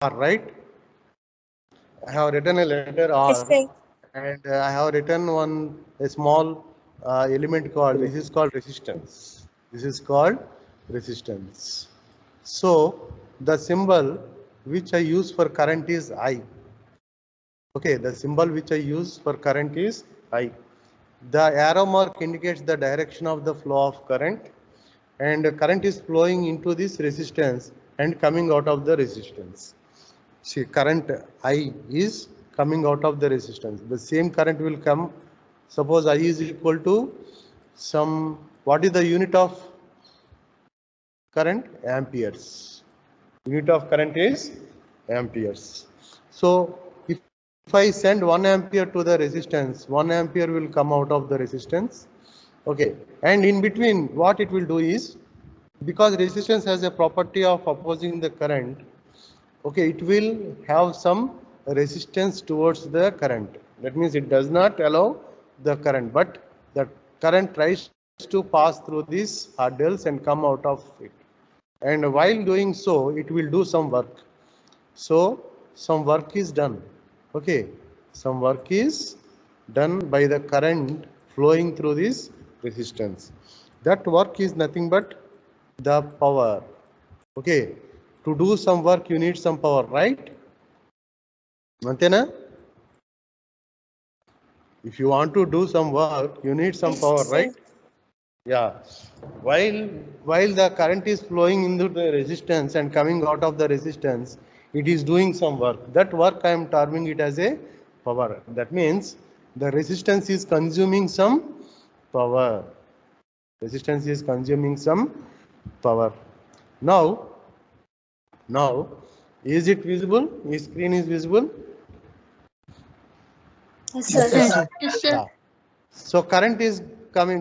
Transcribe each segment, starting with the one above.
right? I have written a letter Yes, R, sir. and I have written a small element called, this is called resistance. This is called resistance. So the symbol which I use for current is I. Okay, the symbol which I use for current is I. The arrow mark indicates the direction of the flow of current, and current is flowing into this resistance and coming out of the resistance. See, current I is coming out of the resistance. The same current will come. Suppose I is equal to some, what is the unit of current? Amperes. Unit of current is amperes. So if I send 1 ampere to the resistance, 1 ampere will come out of the resistance. Okay, and in between what it will do is, because resistance has a property of opposing the current, okay, it will have some resistance towards the current. That means it does not allow the current, but the current tries to pass through these hurdles and come out of it. And while doing so, it will do some work. So some work is done. Okay, some work is done by the current flowing through this resistance. That work is nothing but the power. Okay, to do some work you need some power, right? Antena? If you want to do some work, you need some Yes, power, sir. right? Yeah. While while the current is flowing into the resistance and coming out of the resistance, it is doing some work. That work I am terming it as a power. That means the resistance is consuming some power. Resistance is consuming some power. Now, now, is it visible? Is screen is visible? Yes, Yes, sir. sir. Yes, sir. Yeah. So current is coming.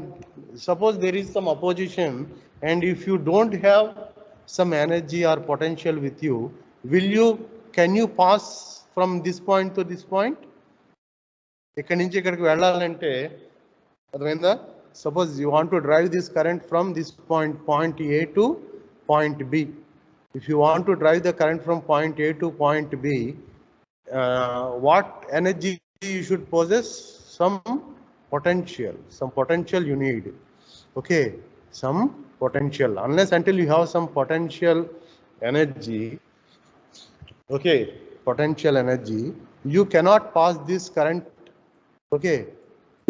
Suppose there is some opposition, and if you don't have some energy or potential with you, can you pass from this point to this point? ఇక్కడి నుంచి ఇక్కడికి వెళ్ళాలంటే అర్థమైందా? Suppose you want to drive this current from this point A to point B. If you want to drive the current from point A to point B, what energy you should possess? Some potential you need. Okay, some potential. Unless until you have some potential energy, okay, potential energy, you cannot pass this current. Okay,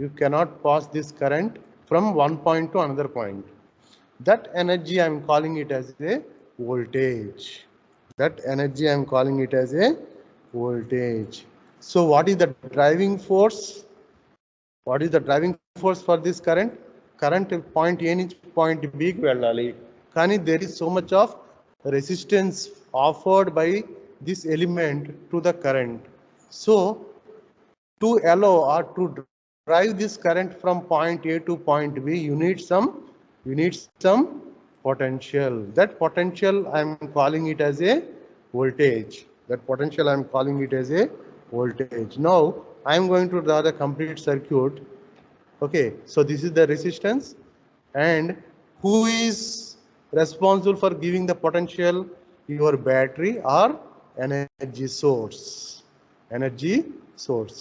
you cannot pass this current from one point to another point. That energy I am calling it as a voltage. That energy I am calling it as a voltage. So what is the driving force? What is the driving force for this current? Current point A నుంచి point B కి వెళ్ళాలి. కానీ there is so much of resistance offered by this element to the current. So to allow or to drive this current from point A to point B, you need some potential. That potential I am calling it as a voltage. That potential I am calling it as a voltage. Now I am going to draw the complete circuit. Okay, so this is the resistance, and who is responsible for giving the potential? Your battery or energy source. Energy source.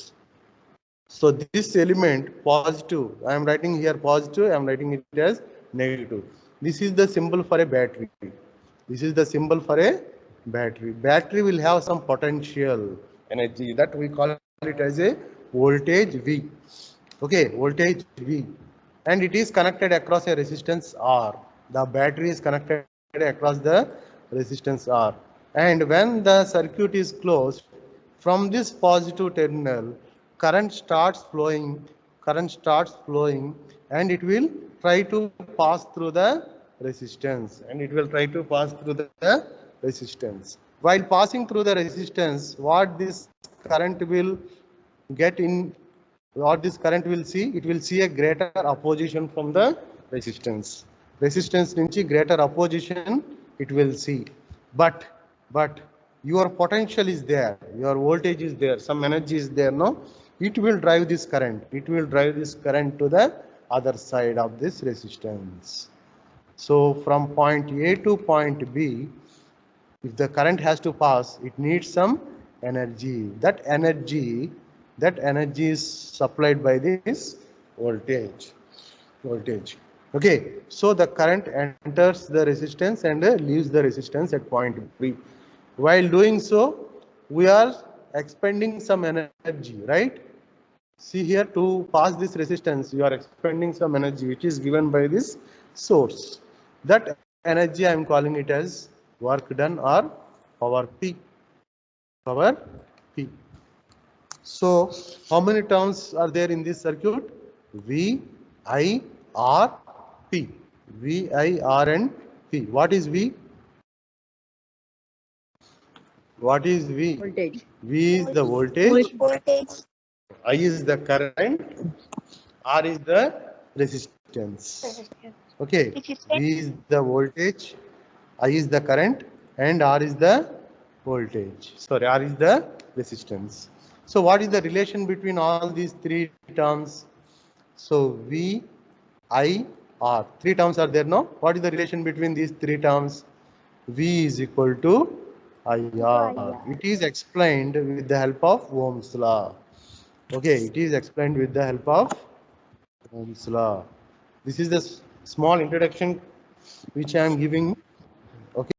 So this element positive, I am writing here positive, I am writing it as negative. This is the symbol for a battery. This is the symbol for a battery. Battery will have some potential energy, that we call it as a voltage V. Okay, voltage V. And it is connected across a resistance R. The battery is connected across the resistance R. And when the circuit is closed, from this positive terminal, current starts flowing, and it will try to pass through the resistance, While passing through the resistance, what this current will get in, what this current will see? It will see a greater opposition from the resistance. Resistance nunchi greater opposition it will see. But your potential is there, your voltage is there, some energy is there, no? It will drive this current. It will drive this current to the other side of this resistance. So from point A to point B, If the current has to pass, it needs some energy. That energy is supplied by this voltage. Okay, so the current enters the resistance and leaves the resistance at point B. While doing so, we are expending some energy, right? See here, to pass this resistance, you are expending some energy which is given by this source. That energy I am calling it as work done or power P. Power P. So, how many terms are there in this circuit? V, I, R, P. V, I, R, and P. What is V? What is V? Voltage. V is the voltage. Voltage. I is the current. R is the resistance. Okay. V is the voltage. I is the current, and R is the voltage. Sorry, R is the resistance. So, what is the relation between all these three terms? So, V, I, R. Three terms are there now. What is the relation between these three terms? V is equal to IR. It is explained with the help of Ohm's law. Okay, it is explained with the help of Ohm's law. This is the small introduction which I am giving